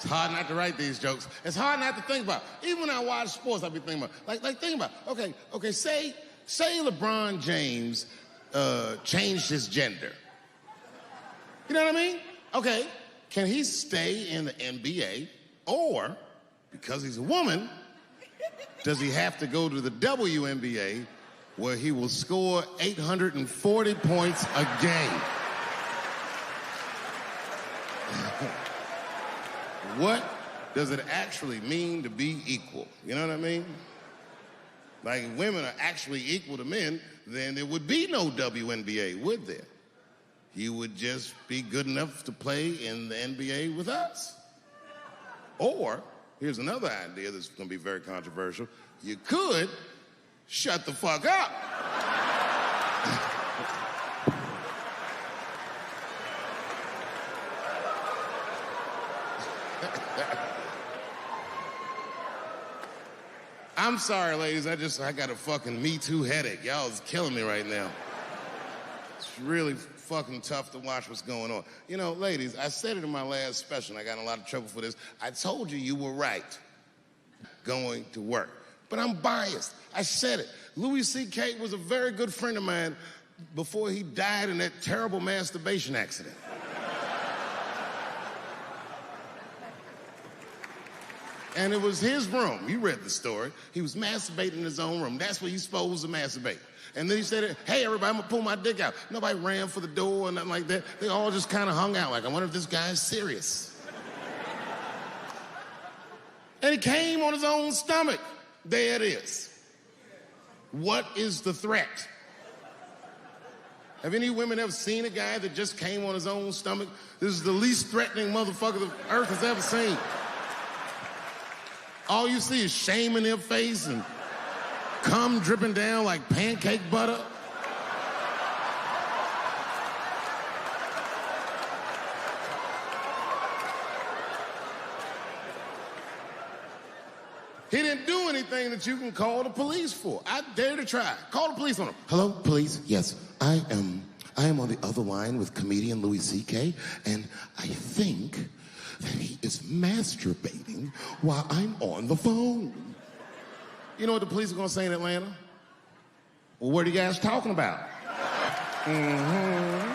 It's hard not to write these jokes. It's hard not to think about. Even when I watch sports, I be thinking about, like think about, okay, say LeBron James changed his gender. You know what I mean? Okay, can he stay in the NBA, or, because he's a woman, does he have to go to the WNBA where he will score 840 points a game? What does it actually mean to be equal? You know what I mean? Like, if women are actually equal to men, then there would be no WNBA, would there? You would just be good enough to play in the NBA with us. Or, here's another idea that's gonna be very controversial. You could shut the fuck up. I'm sorry, ladies, I got a fucking Me Too headache. Y'all is killing me right now. It's really fucking tough to watch what's going on. You know, ladies, I said it in my last special, and I got in a lot of trouble for this. I told you were right going to work. But I'm biased. I said it. Louis C.K. was a very good friend of mine before he died in that terrible masturbation accident. And it was his room. You read the story. He was masturbating in his own room. That's where you're supposed to masturbate. And then he said, hey, everybody, I'm gonna pull my dick out. Nobody ran for the door or nothing like that. They all just kind of hung out like, I wonder if this guy's serious. And he came on his own stomach. There it is. What is the threat? Have any women ever seen a guy that just came on his own stomach? This is the least threatening motherfucker the earth has ever seen. All you see is shame in their face and cum dripping down like pancake butter. He didn't do anything that you can call the police for. I dare to try. Call the police on him. Hello, police? Yes, I am on the other line with comedian Louis C.K., and I think that he is masturbating while I'm on the phone. You know what the police are gonna say in Atlanta? Well, what are you guys talking about? Mm-hmm.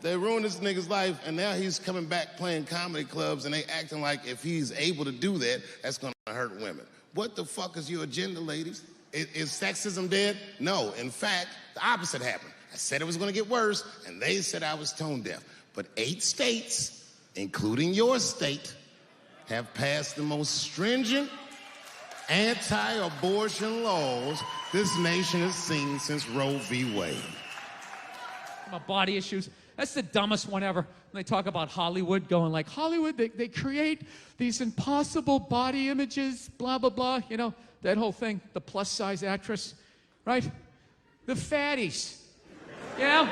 They ruined this nigga's life, and now he's coming back playing comedy clubs, and they acting like if he's able to do that, that's gonna hurt women. What the fuck is your agenda, ladies? Is sexism dead? No. In fact, the opposite happened. I said it was gonna get worse, and they said I was tone deaf. But 8 states, including your state, have passed the most stringent anti-abortion laws this nation has seen since Roe v. Wade. My body issues. That's the dumbest one ever. When they talk about Hollywood, going like, Hollywood, they create these impossible body images, blah, blah, blah. You know, that whole thing, the plus-size actress, right? The fatties, you know?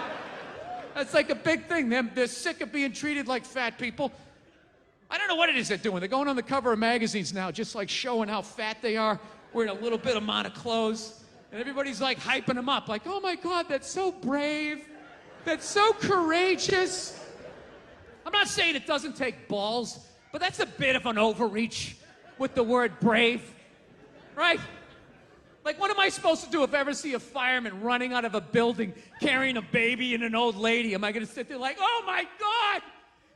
That's like a big thing. They're sick of being treated like fat people. I don't know what it is they're doing. They're going on the cover of magazines now, just like showing how fat they are, wearing a little bit amount of clothes. And everybody's like hyping them up, like, oh my God, that's so brave. That's so courageous. I'm not saying it doesn't take balls, but that's a bit of an overreach with the word brave, right? Like, what am I supposed to do if I ever see a fireman running out of a building carrying a baby and an old lady? Am I gonna sit there like, oh my God,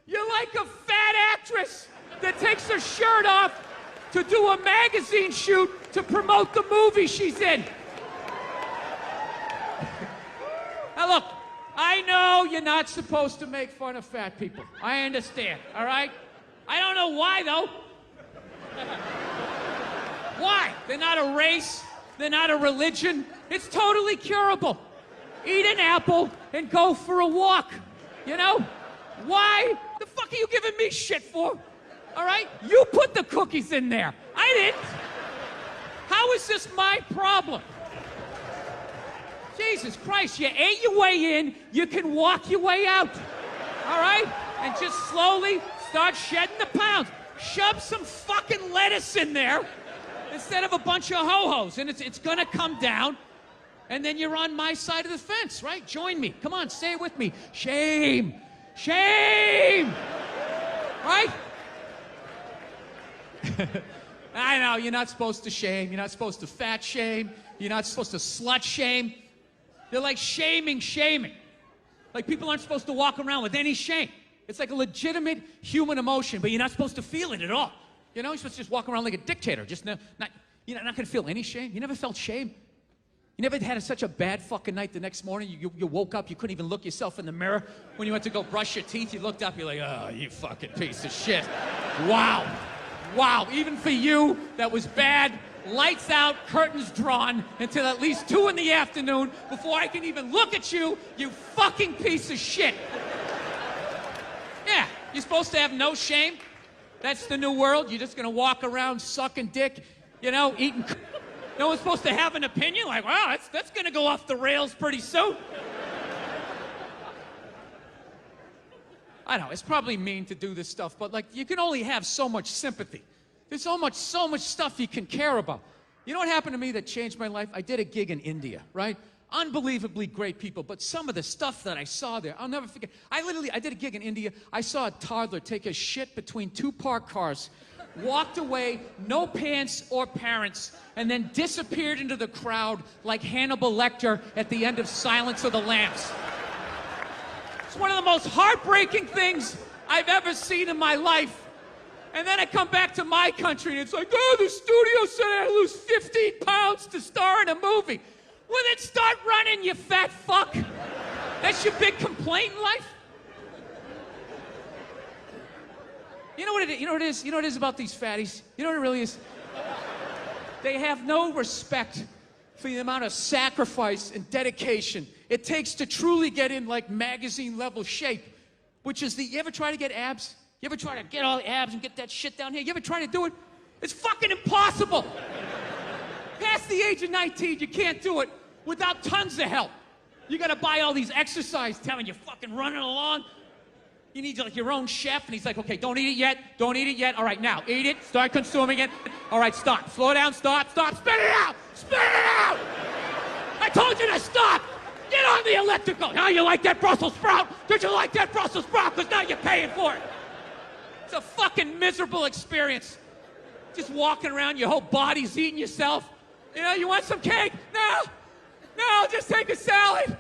you're like a fat actress that takes her shirt off to do a magazine shoot to promote the movie she's in? Now look, I know you're not supposed to make fun of fat people. I understand, all right? I don't know why, though. Why? They're not a race. They're not a religion. It's totally curable. Eat an apple and go for a walk, you know? Why the fuck are you giving me shit for? All right? You put the cookies in there. I didn't. How is this my problem? Jesus Christ, you ate your way in, you can walk your way out, all right? And just slowly start shedding the pounds. Shove some fucking lettuce in there instead of a bunch of ho-hos, and it's gonna come down. And then you're on my side of the fence, right? Join me. Come on, say it with me. Shame. Shame. Right? I know, you're not supposed to shame. You're not supposed to fat shame. You're not supposed to slut shame. They're like shaming. Like people aren't supposed to walk around with any shame. It's like a legitimate human emotion, but you're not supposed to feel it at all. You know, you're supposed to just walk around like a dictator. You're not going to feel any shame. You never felt shame? You never had such a bad fucking night the next morning? You woke up, you couldn't even look yourself in the mirror. When you went to go brush your teeth, you looked up, you're like, oh, you fucking piece of shit. Wow. Wow, even for you, that was bad. Lights out, curtains drawn until at least 2 in the afternoon before I can even look at you, you fucking piece of shit. Yeah, you're supposed to have no shame. That's the new world. You're just gonna walk around sucking dick, you know, eating. No one's supposed to have an opinion. Like, wow, that's gonna go off the rails pretty soon. I know, it's probably mean to do this stuff, but like, you can only have so much sympathy. There's so much stuff you can care about. You know what happened to me that changed my life? I did a gig in India, right? Unbelievably great people, but some of the stuff that I saw there, I'll never forget. I did a gig in India. I saw a toddler take a shit between 2 parked cars, walked away, no pants or parents, and then disappeared into the crowd like Hannibal Lecter at the end of Silence of the Lambs. It's one of the most heartbreaking things I've ever seen in my life. And then I come back to my country and it's like, oh, the studio said I lose 15 pounds to star in a movie. Well, then start running, you fat fuck. That's your big complaint in life? You know what it is? You know what it is about these fatties? You know what it really is? They have no respect for the amount of sacrifice and dedication it takes to truly get in like magazine level shape, which is you ever try to get abs? You ever try to get all the abs and get that shit down here? You ever try to do it? It's fucking impossible. Past the age of 19, you can't do it without tons of help. You gotta buy all these exercise telling you fucking running along. You need like your own chef, and he's like, okay, don't eat it yet, don't eat it yet. All right, now, eat it, start consuming it. All right, stop, slow down, stop, spit it out, spit it out! I told you to stop! Get on the elliptical! Now you like that Brussels sprout? Did you like that Brussels sprout? Because now you're paying for it. It's a fucking miserable experience. Just walking around, your whole body's eating yourself. You know, you want some cake? No, just take a salad.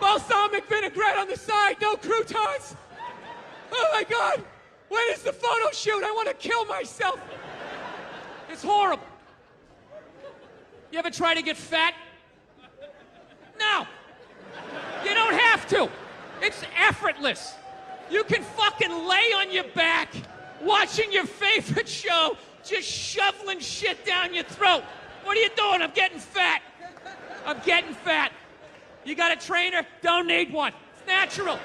Balsamic vinaigrette on the side, no croutons. Oh my God, when is the photo shoot? I want to kill myself. It's horrible. You ever try to get fat? No. You don't have to. It's effortless. You can fucking lay on your back, watching your favorite show, just shoveling shit down your throat. What are you doing? I'm getting fat. I'm getting fat. You got a trainer? Don't need one. It's natural.